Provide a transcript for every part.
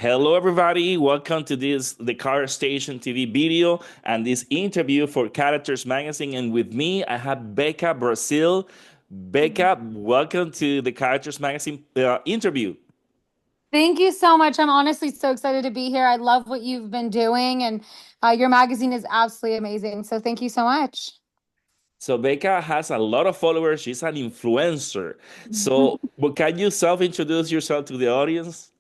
Hello, everybody. Welcome to the Car Station TV video and this interview for Characters Magazine. And with me, I have Becca Brazil. Becca, welcome to the Characters Magazine interview. Thank you so much. I'm honestly so excited to be here. I love what you've been doing, and your magazine is absolutely amazing. So thank you so much. So Becca has a lot of followers. She's an influencer. But can you self-introduce yourself to the audience?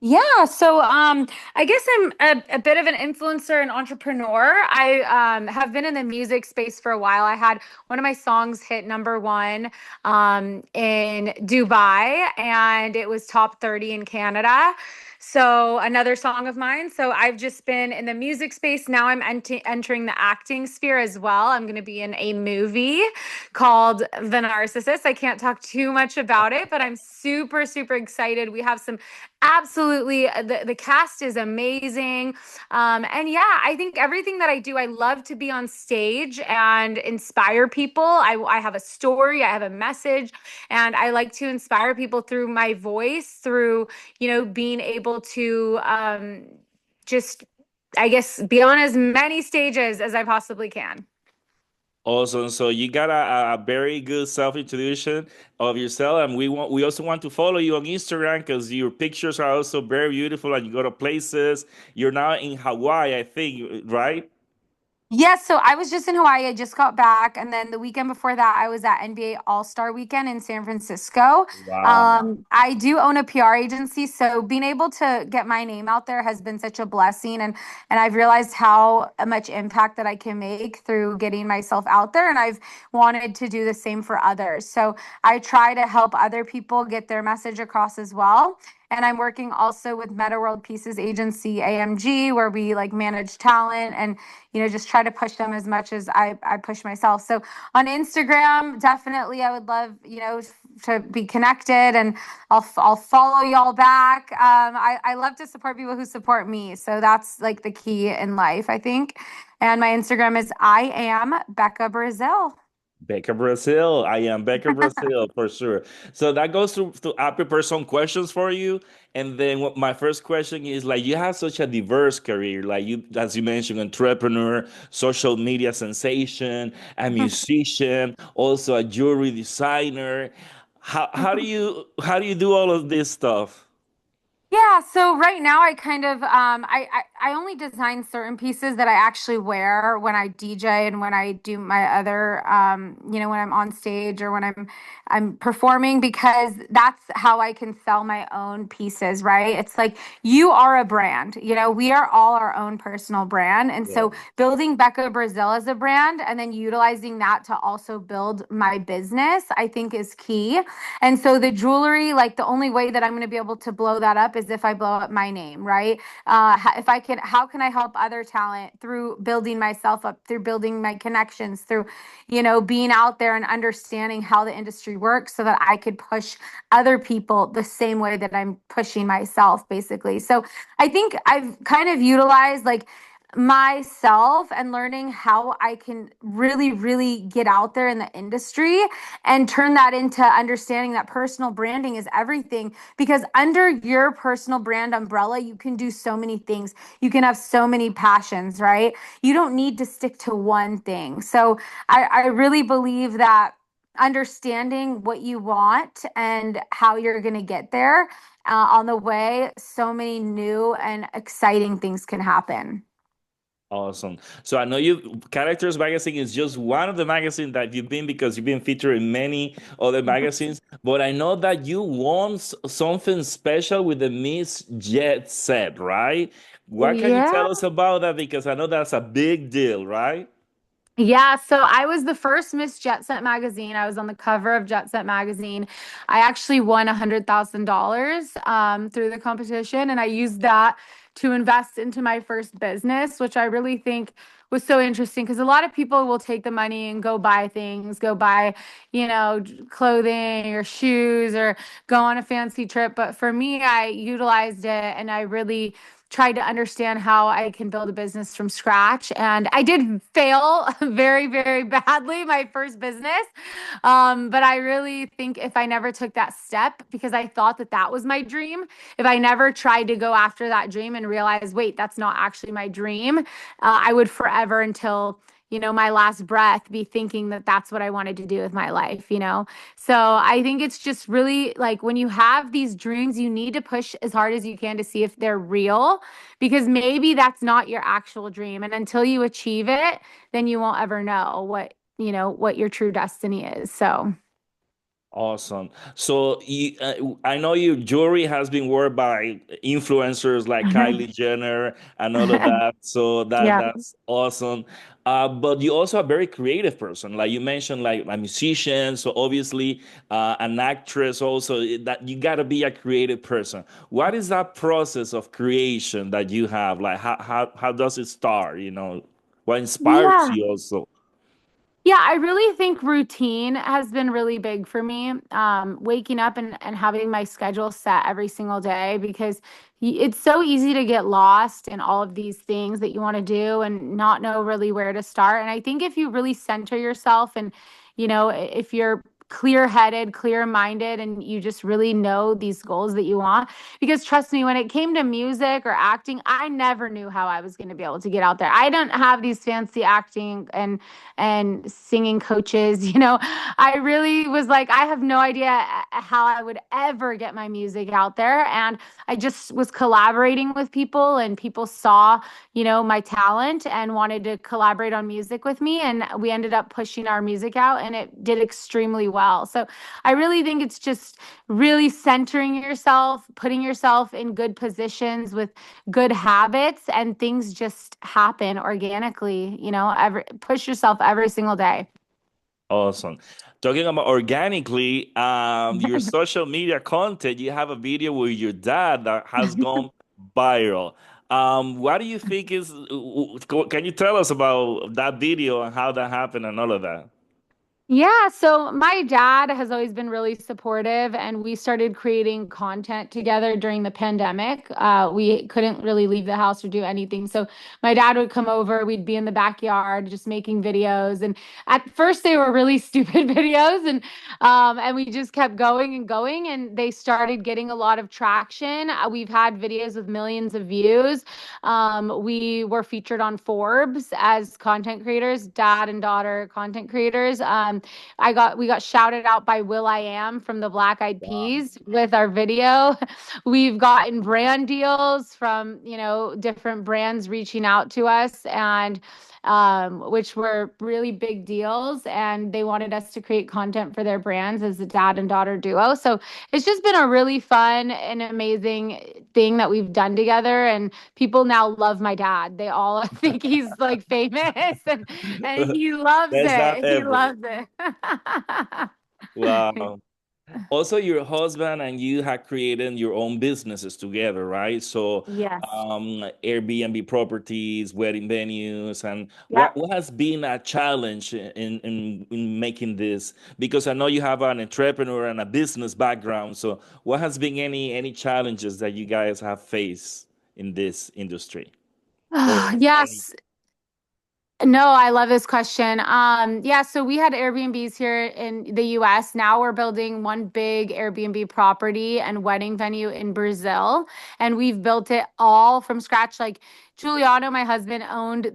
Yeah, I guess I'm a bit of an influencer and entrepreneur. I have been in the music space for a while. I had one of my songs hit number one in Dubai, and it was top 30 in Canada. So another song of mine. So I've just been in the music space. Now I'm entering the acting sphere as well. I'm going to be in a movie called The Narcissist. I can't talk too much about it, but I'm super, super excited. We have some absolutely, the cast is amazing. And yeah, I think everything that I do, I love to be on stage and inspire people. I have a story, I have a message, and I like to inspire people through my voice, through, being able to just, I guess, be on as many stages as I possibly can. Awesome. So you got a very good self-introduction of yourself, and we also want to follow you on Instagram because your pictures are also very beautiful, and you go to places. You're now in Hawaii, I think, right? Yes, so I was just in Hawaii. I just got back, and then the weekend before that, I was at NBA All-Star Weekend in San Francisco. Wow. I do own a PR agency, so being able to get my name out there has been such a blessing, and I've realized how much impact that I can make through getting myself out there, and I've wanted to do the same for others. So I try to help other people get their message across as well. And I'm working also with Meta World Pieces agency AMG, where we like manage talent and just try to push them as much as I push myself. So on Instagram, definitely I would love, to be connected, and I'll follow y'all back. I love to support people who support me. So that's like the key in life, I think. And my Instagram is I am Becca Brazil. Becca Brazil. I am Becca Brazil for sure. So that goes to I prepare some questions for you. And then my first question is like you have such a diverse career, like you as you mentioned, entrepreneur, social media sensation, a musician, also a jewelry designer. How do you do all of this stuff? Yeah, so right now I kind of I only design certain pieces that I actually wear when I DJ and when I do my other when I'm on stage or when I'm performing, because that's how I can sell my own pieces, right? It's like you are a brand. We are all our own personal brand. And Yeah. so building Becca Brazil as a brand and then utilizing that to also build my business, I think is key. And so the jewelry, like the only way that I'm going to be able to blow that up is if I blow up my name, right? If I can, how can I help other talent through building myself up, through building my connections, through, being out there and understanding how the industry works so that I could push other people the same way that I'm pushing myself, basically. So I think I've kind of utilized like myself and learning how I can really, really get out there in the industry and turn that into understanding that personal branding is everything, because under your personal brand umbrella, you can do so many things. You can have so many passions, right? You don't need to stick to one thing. So I really believe that understanding what you want and how you're going to get there on the way, so many new and exciting things can happen. Awesome. So I know you Characters Magazine is just one of the magazines that you've been because you've been featured in many other magazines. But I know that you won something special with the Miss Jet Set, right? What can you Yeah. tell us about that? Because I know that's a big deal, right? Yeah, so I was the first Miss Jet Set magazine. I was on the cover of Jet Set magazine. I actually won $100,000 through the competition, and I used that to invest into my first business, which I really think was so interesting because a lot of people will take the money and go buy things, go buy, clothing or shoes or go on a fancy trip. But for me, I utilized it and I really tried to understand how I can build a business from scratch. And I did fail very, very badly my first business. But I really think if I never took that step, because I thought that that was my dream, if I never tried to go after that dream and realize, wait, that's not actually my dream, I would forever until my last breath be thinking that that's what I wanted to do with my life. So I think it's just really like when you have these dreams, you need to push as hard as you can to see if they're real, because maybe that's not your actual dream. And until you achieve it, then you won't ever know what your true destiny is. So, Awesome. So I know your jewelry has been worn by influencers like Kylie Jenner and all of that. So yeah. that's awesome. But you also a very creative person, like you mentioned, like a musician. So obviously, an actress. Also, that you got to be a creative person. What is that process of creation that you have? Like how does it start? What inspires Yeah. you also? Yeah, I really think routine has been really big for me. Waking up and having my schedule set every single day, because it's so easy to get lost in all of these things that you want to do and not know really where to start. And I think if you really center yourself and, if you're clear-headed, clear-minded, and you just really know these goals that you want, because trust me, when it came to music or acting, I never knew how I was going to be able to get out there. I don't have these fancy acting and singing coaches. I really was like, I have no idea how I would ever get my music out there. And I just was collaborating with people, and people saw, my talent and wanted to collaborate on music with me. And we ended up pushing our music out, and it did extremely well. So I really think it's just really centering yourself, putting yourself in good positions with good habits, and things just happen organically. Push yourself every single day. Awesome. Talking about organically, your social media content, you have a video with your dad that has gone viral. What do you think can you tell us about that video and how that happened and all of that? Yeah, so my dad has always been really supportive, and we started creating content together during the pandemic. We couldn't really leave the house or do anything. So my dad would come over, we'd be in the backyard just making videos. And at first they were really stupid videos, and we just kept going and going, and they started getting a lot of traction. We've had videos with millions of views. We were featured on Forbes as content creators, dad and daughter content creators. We got shouted out by Will I Am from the Black Eyed Wow. Peas with our video. We've gotten brand deals from, different brands reaching out to us, and which were really big deals. And they wanted us to create content for their brands as a dad and daughter duo. So it's just been a really fun and amazing thing that we've done together. And people now love my dad. They all think he's like famous, and he loves Best dad it. He ever. loves it. Wow. Also, your husband and you have created your own businesses together, right? So, Yes. Airbnb properties, wedding venues, and Yep. what has been a challenge in making this? Because I know you have an entrepreneur and a business background. So, what has been any challenges that you guys have faced in this industry? Or any? Yes. No, I love this question. Yeah, so we had Airbnbs here in the US. Now we're building one big Airbnb property and wedding venue in Brazil, and we've built it all from scratch. Like Giuliano, my husband, owned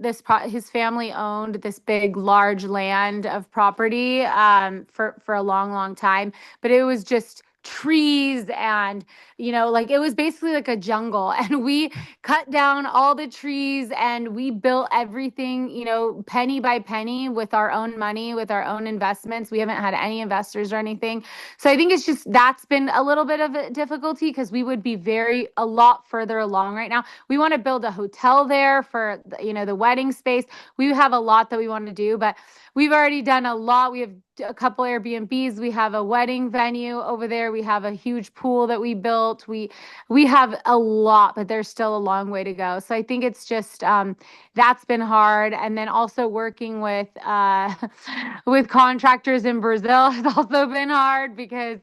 his family owned this big, large land of property for a long, long time, but it was just trees and like it was basically like a jungle. And we cut down all the trees, and we built everything, penny by penny, with our own money, with our own investments. We haven't had any investors or anything. So I think it's just that's been a little bit of a difficulty, because we would be a lot further along right now. We want to build a hotel there for, the wedding space. We have a lot that we want to do, but we've already done a lot. We have a couple Airbnbs. We have a wedding venue over there. We have a huge pool that we built. We have a lot, but there's still a long way to go. So I think it's just that's been hard. And then also working with with contractors in Brazil has also been hard, because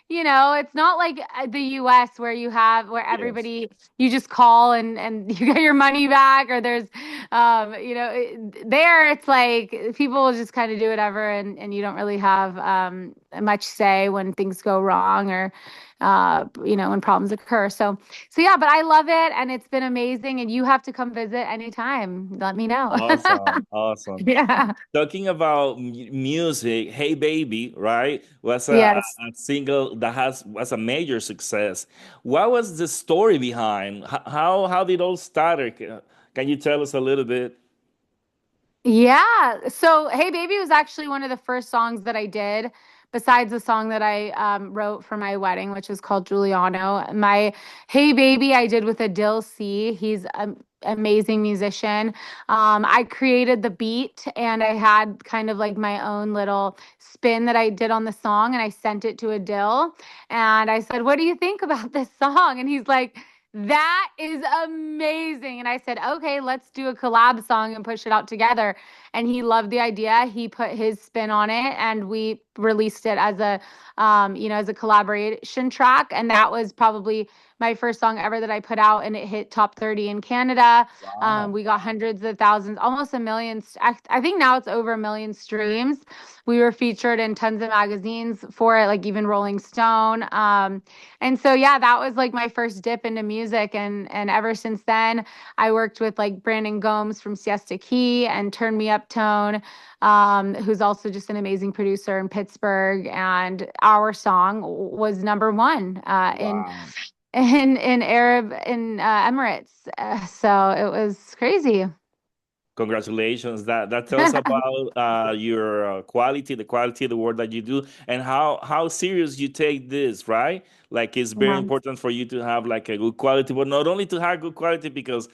it's not like the US where where Yes. everybody, you just call and you get your money back, or there's, there it's like people will just kind of do whatever, and you don't really have much say when things go wrong, or, when problems occur. So yeah, but I love it, and it's been amazing, and you have to come visit anytime. Let me know. Awesome, awesome. Yeah. Talking about music, "Hey Baby," right, was Yes. a single that has was a major success. What was the story behind? How did it all start? Can you tell us a little bit? Yeah. So, Hey Baby was actually one of the first songs that I did, besides the song that I wrote for my wedding, which is called Giuliano. My Hey Baby I did with Adil C. He's an amazing musician. I created the beat, and I had kind of like my own little spin that I did on the song, and I sent it to Adil. And I said, "What do you think about this song?" And he's like, "That is amazing." And I said, "Okay, let's do a collab song and push it out together." And he loved the idea. He put his spin on it, and we released it as as a collaboration track. And that was probably my first song ever that I put out, and it hit top 30 in Canada. Wow. We got hundreds of thousands, almost a million. I think now it's over a million streams. We were featured in tons of magazines for it, like even Rolling Stone. And so yeah, that was like my first dip into music, and ever since then, I worked with like Brandon Gomes from Siesta Key and Turn Me Up Tone, who's also just an amazing producer in Pittsburgh. And our song was number one Wow. in Arab in Emirates. So it was crazy. Congratulations. That tells about your quality, the quality of the work that you do, and how serious you take this, right? Like it's very Yeah. important for you to have like a good quality, but not only to have good quality because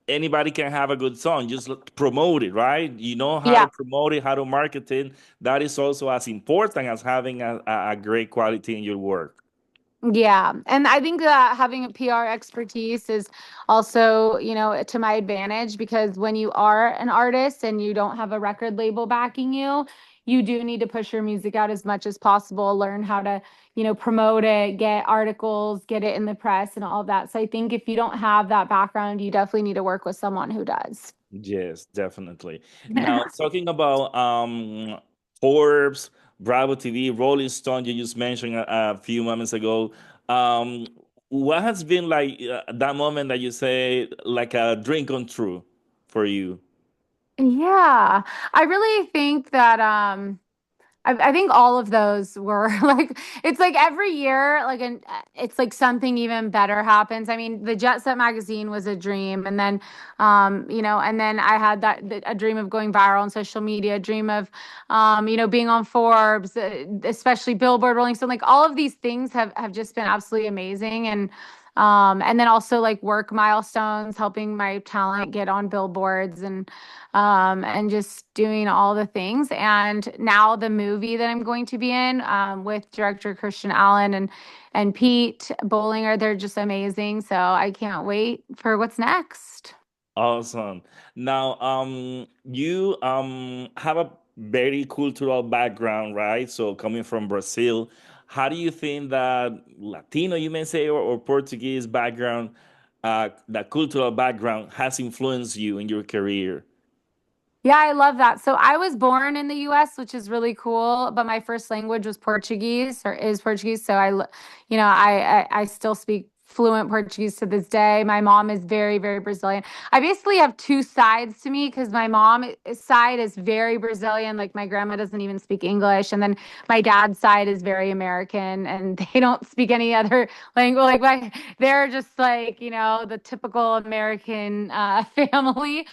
anybody can have a good song. Just promote it, right? You know how Yeah. to promote it, how to market it. That is also as important as having a great quality in your work. Yeah. And I think that having a PR expertise is also, to my advantage, because when you are an artist and you don't have a record label backing you, you do need to push your music out as much as possible, learn how to, promote it, get articles, get it in the press and all of that. So I think if you don't have that background, you definitely need to work with someone who does. Yes, definitely. Now, talking about Forbes, Bravo TV, Rolling Stone, you just mentioned a few moments ago. Um, what has been like that moment that you say like a dream come true for you? Yeah. I really think that I think all of those were like, it's like every year, like, it's like something even better happens. I mean, the Jet Set magazine was a dream. And then, and then I had a dream of going viral on social media, a dream of, being on Forbes, especially Billboard, Rolling Stone, like all of these things have just been absolutely amazing. And then also like work milestones, helping my talent get on billboards, and just doing all the things. And now the movie that I'm going to be in, with director Christian Allen and Pete Bowlinger, they're just amazing. So I can't wait for what's next. Awesome. Now, you have a very cultural background, right? So coming from Brazil, how do you think that Latino, you may say, or Portuguese background, that cultural background has influenced you in your career? Yeah, I love that. So I was born in the US, which is really cool, but my first language was Portuguese, or is Portuguese. So I still speak fluent Portuguese to this day. My mom is very, very Brazilian. I basically have two sides to me, because my mom side is very Brazilian. Like my grandma doesn't even speak English. And then my dad's side is very American, and they don't speak any other language. They're just like, the typical American family.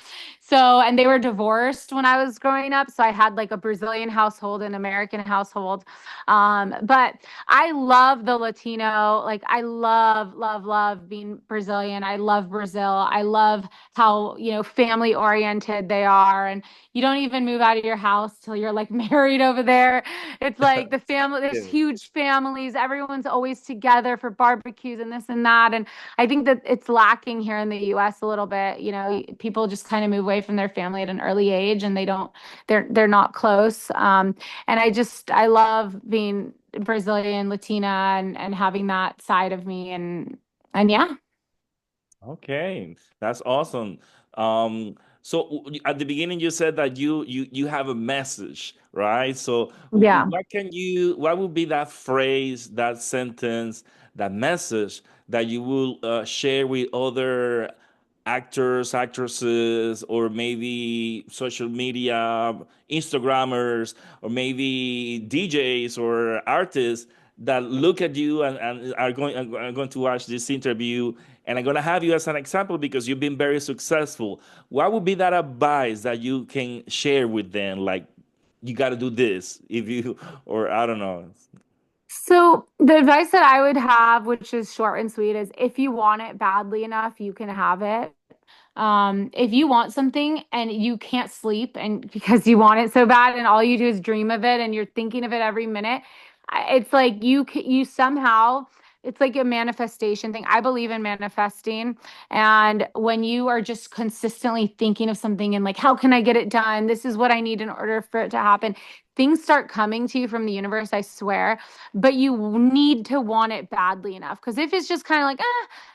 So, and they were divorced when I was growing up. So I had like a Brazilian household and American household. But I love the Latino, like I love, love, love being Brazilian. I love Brazil. I love how, family oriented they are. And you don't even move out of your house till you're like married over there. It's like the family, there's Yeah. huge families. Everyone's always together for barbecues and this and that. And I think that it's lacking here in the US a little bit. People just kind of move away from their family at an early age, and they're not close. And I love being Brazilian Latina and having that side of me and yeah. Okay, that's awesome. At the beginning, you said that you have a message, right? So, Yeah. what would be that phrase, that sentence, that message that you will share with other actors, actresses, or maybe social media, Instagrammers, or maybe DJs or artists that look at you and are going to watch this interview and I'm going to have you as an example because you've been very successful. What would be that advice that you can share with them? Like, you got to do this if you, or I don't know. So the advice that I would have, which is short and sweet, is if you want it badly enough, you can have it. If you want something and you can't sleep and because you want it so bad and all you do is dream of it and you're thinking of it every minute, it's like you somehow it's like a manifestation thing. I believe in manifesting. And when you are just consistently thinking of something and like, how can I get it done? This is what I need in order for it to happen. Things start coming to you from the universe, I swear. But you need to want it badly enough. Because if it's just kind of like,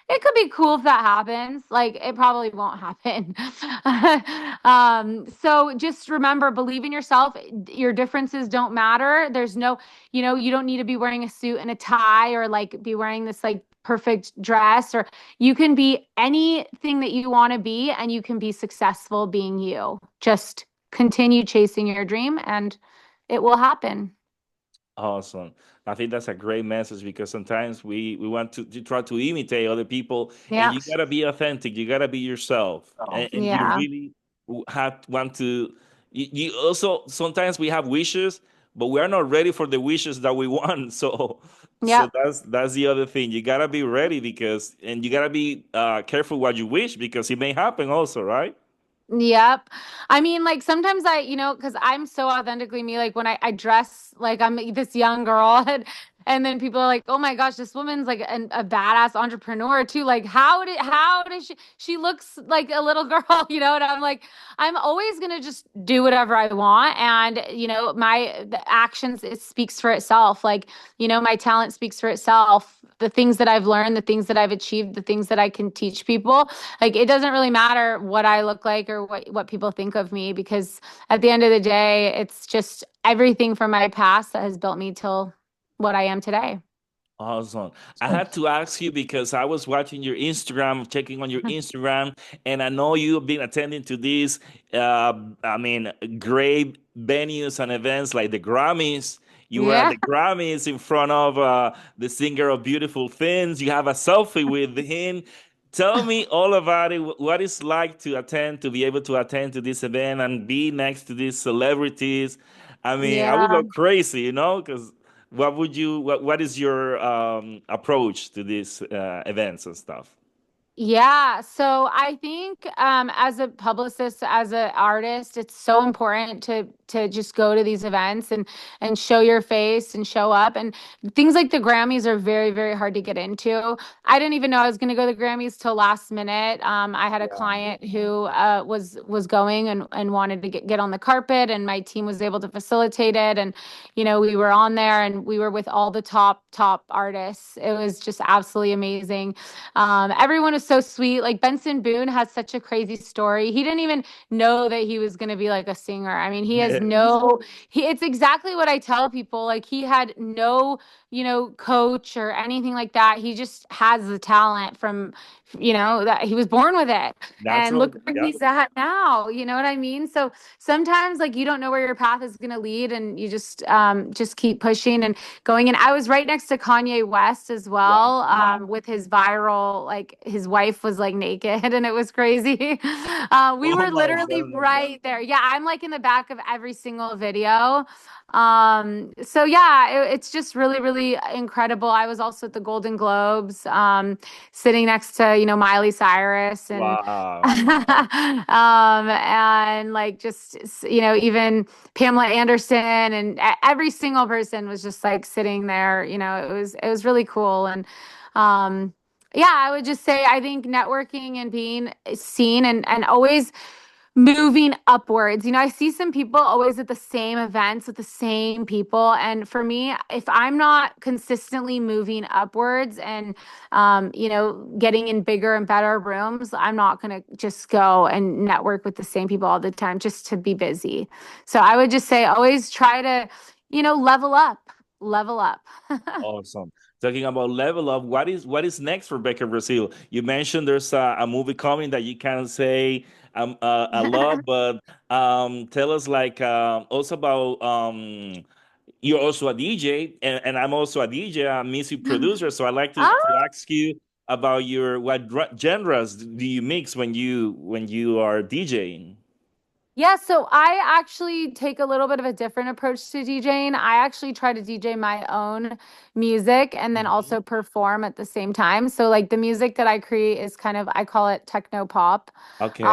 it could be cool if that happens. Like it probably won't happen. So just remember, believe in yourself. Your differences don't matter. There's no, you don't need to be wearing a suit and a tie or like be wearing this like perfect dress, or you can be anything that you want to be and you can be successful being you. Just continue chasing your dream and it will happen. Awesome. I think that's a great message because sometimes we want to try to imitate other people, and Yeah. you gotta be authentic. You gotta be yourself, and you Yeah. really have want to. You also sometimes we have wishes, but we are not ready for the wishes that we want. So Yep. that's the other thing. You gotta be ready because, and you gotta be careful what you wish because it may happen also, right? Yep. I mean, like sometimes because I'm so authentically me, like when I dress like I'm this young girl and then people are like, oh my gosh, this woman's like a badass entrepreneur too. Like, how does she looks like a little girl, and I'm like, I'm always gonna just do whatever I want. And, the actions, it speaks for itself. Like, my talent speaks for itself. The things that I've learned, the things that I've achieved, the things that I can teach people, like it doesn't really matter what I look like or what people think of me, because at the end of the day, it's just everything from my past that has built me till what I am today. Awesome. I had to ask you because I was watching your Instagram, checking on your Instagram, and I know you've been attending to these, I mean, great venues and events like the Grammys. You were at Yeah. the Grammys in front of the singer of Beautiful Things. You have a selfie with him. Tell me all about it. What it's like to attend, to be able to attend to this event and be next to these celebrities. I mean, I would Yeah. go crazy, because what is your approach to these events and stuff? Yeah, so I think as a publicist, as an artist, it's so important to just go to these events and show your face and show up. And things like the Grammys are very, very hard to get into. I didn't even know I was going to go to the Grammys till last minute. I had a Wow. client who was going and wanted to get on the carpet, and my team was able to facilitate it. And we were on there, and we were with all the top artists. It was just absolutely amazing. Everyone is so sweet. Like Benson Boone has such a crazy story. He didn't even know that he was going to be like a singer. I mean, he has it's exactly what I tell people. Like he had no, coach or anything like that. He just has the talent from, that he was born with it. And Natural. look where Yeah. he's at now. You know what I mean? So sometimes like you don't know where your path is going to lead, and you just keep pushing and going. And I was right next to Kanye West as Wow. well, with his viral, like his wife was like naked and it was crazy. We Oh were my literally goodness. right there. Yeah, I'm like in the back of every single video. So yeah, it's just really, really incredible. I was also at the Golden Globes, sitting next to, Miley Cyrus and Wow. and like just even Pamela Anderson and every single person was just like sitting there. It was really cool. And yeah, I would just say I think networking and being seen and always moving upwards. I see some people always at the same events with the same people. And for me, if I'm not consistently moving upwards and, getting in bigger and better rooms, I'm not going to just go and network with the same people all the time just to be busy. So I would just say always try to, level up, level up. Awesome. Talking about level up, what is next for Becca Brazil? You mentioned there's a movie coming that you can't say a lot, but tell us like also about you're also a DJ, and I'm also a DJ, a music producer. So I'd like to Oh, ask you about your what genres do you mix when you are DJing? yeah, so I actually take a little bit of a different approach to DJing. I actually try to DJ my own music and then Mhm. also perform at the same time. So like the music that I create is kind of I call it techno pop. Okay.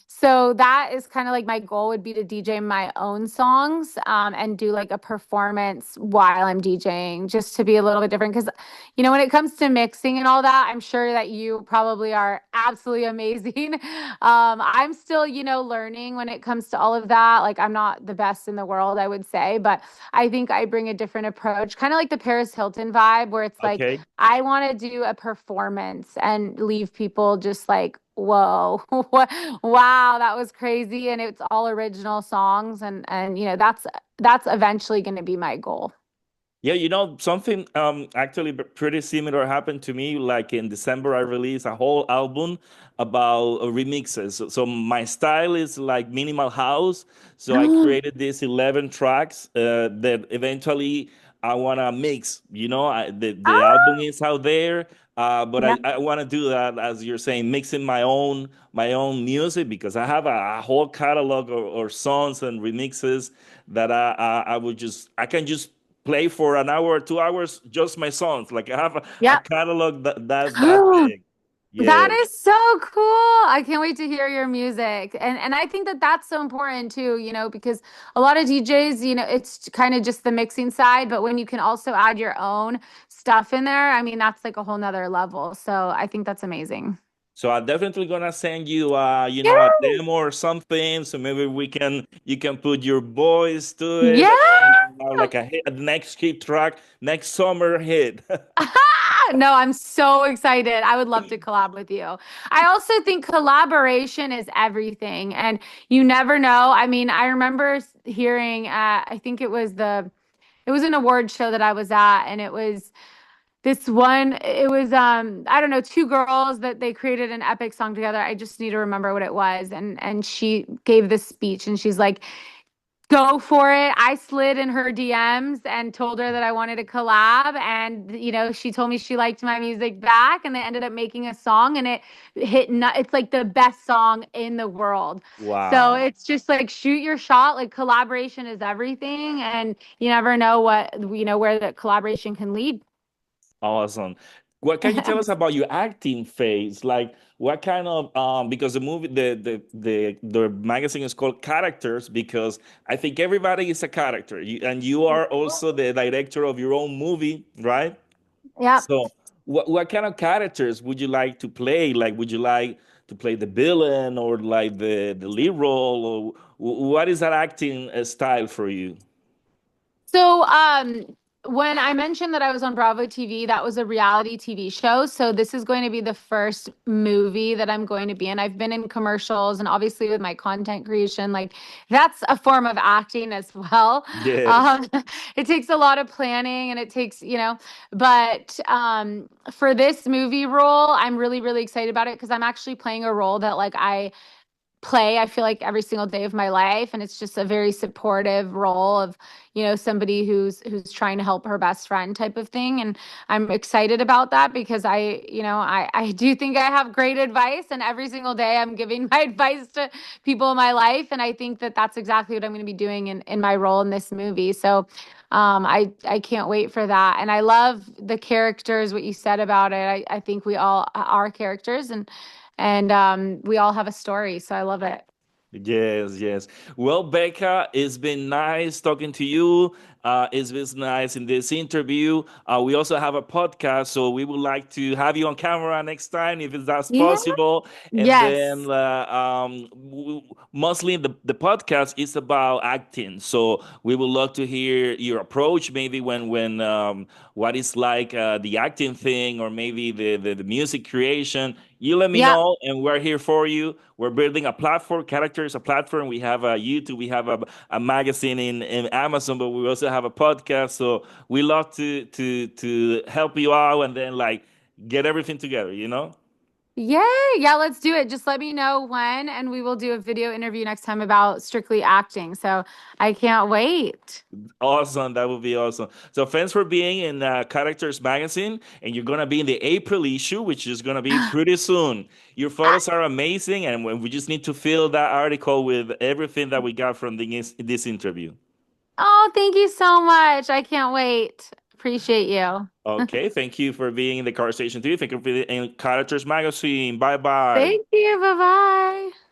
So that is kind of like my goal would be to DJ my own songs and do like a performance while I'm DJing just to be a little bit different because when it comes to mixing and all that, I'm sure that you probably are absolutely amazing. I'm still, learning when it comes to all of that. Like, I'm not the best in the world, I would say, but I think I bring a different approach, kind of like the Paris Hilton vibe, where it's like, Okay. I want to do a performance and leave people just like, whoa, wow, that was crazy. And it's all original songs. And, that's eventually going to be my goal. Yeah, something actually pretty similar happened to me. Like in December, I released a whole album about remixes. So my style is like minimal house. So I created these 11 tracks that eventually I want to mix. The album Ah, is out there, but yeah. I want to do that, as you're saying, mixing my own music, because I have a whole catalog or songs and remixes that I can just play for an hour or 2 hours just my songs. Like I have a Yeah. catalog that's that big. That Yes. is so cool. I can't wait to hear your music. And I think that that's so important too, because a lot of DJs, it's kind of just the mixing side, but when you can also add your own stuff in there, I mean, that's like a whole nother level. So I think that's amazing. So I'm definitely gonna send you a Yeah. demo or something. So maybe you can put your voice to it, and then we Yeah. can have like a hit, next hit track, next summer hit. No, I'm so excited. I would love to collab with you. I also think collaboration is everything, and you never know. I mean, I remember hearing, I think it was an award show that I was at, and it was this one, it was I don't know, two girls that they created an epic song together. I just need to remember what it was. And she gave this speech and she's like, go for it. I slid in her DMs and told her that I wanted to collab. And, she told me she liked my music back. And they ended up making a song and it it's like the best song in the world. So Wow. it's just like shoot your shot. Like collaboration is everything. And you never know where the collaboration can lead. Awesome. What can you tell us about your acting phase? Like what kind of because the movie the magazine is called Characters, because I think everybody is a character. And you are also the director of your own movie, right? Yep. So what kind of characters would you like to play? Like would you like to play the villain, or like the lead role, or what is that acting style for you? So, when I mentioned that I was on Bravo TV, that was a reality TV show. So this is going to be the first movie that I'm going to be in. I've been in commercials and obviously with my content creation, like that's a form of acting as well. Yes. Um, it takes a lot of planning and it takes, but for this movie role, I'm really, really excited about it because I'm actually playing a role that like I feel like every single day of my life, and it's just a very supportive role of somebody who's trying to help her best friend type of thing. And I'm excited about that because I do think I have great advice, and every single day I'm giving my advice to people in my life, and I think that that's exactly what I'm going to be doing in my role in this movie. So I can't wait for that. And I love the characters, what you said about it. I think we all are characters, and we all have a story. So I love it. Yes, yes. Well, Becca, it's been nice talking to you. It's been nice in this interview. We also have a podcast, so we would like to have you on camera next time if that's Yeah. possible. And then Yes. mostly the podcast is about acting. So we would love to hear your approach, maybe when what is like the acting thing, or maybe the music creation. You let me Yeah. know, and we're here for you. We're building a platform. Character is a platform. We have a YouTube. We have a magazine in Amazon, but we also have a podcast. So we love to help you out, and then like get everything together. You know. Yay. Yeah, let's do it. Just let me know when, and we will do a video interview next time about strictly acting. So I can't wait. Awesome. That would be awesome. So thanks for being in Characters Magazine, and you're gonna be in the April issue, which is gonna be pretty soon. Your photos are amazing, and we just need to fill that article with everything that we got from this interview. Oh, thank you so much. I can't wait. Appreciate you. Okay, thank you for being in the conversation too. Thank you for being in Characters Magazine. Bye bye. Thank you. Bye bye.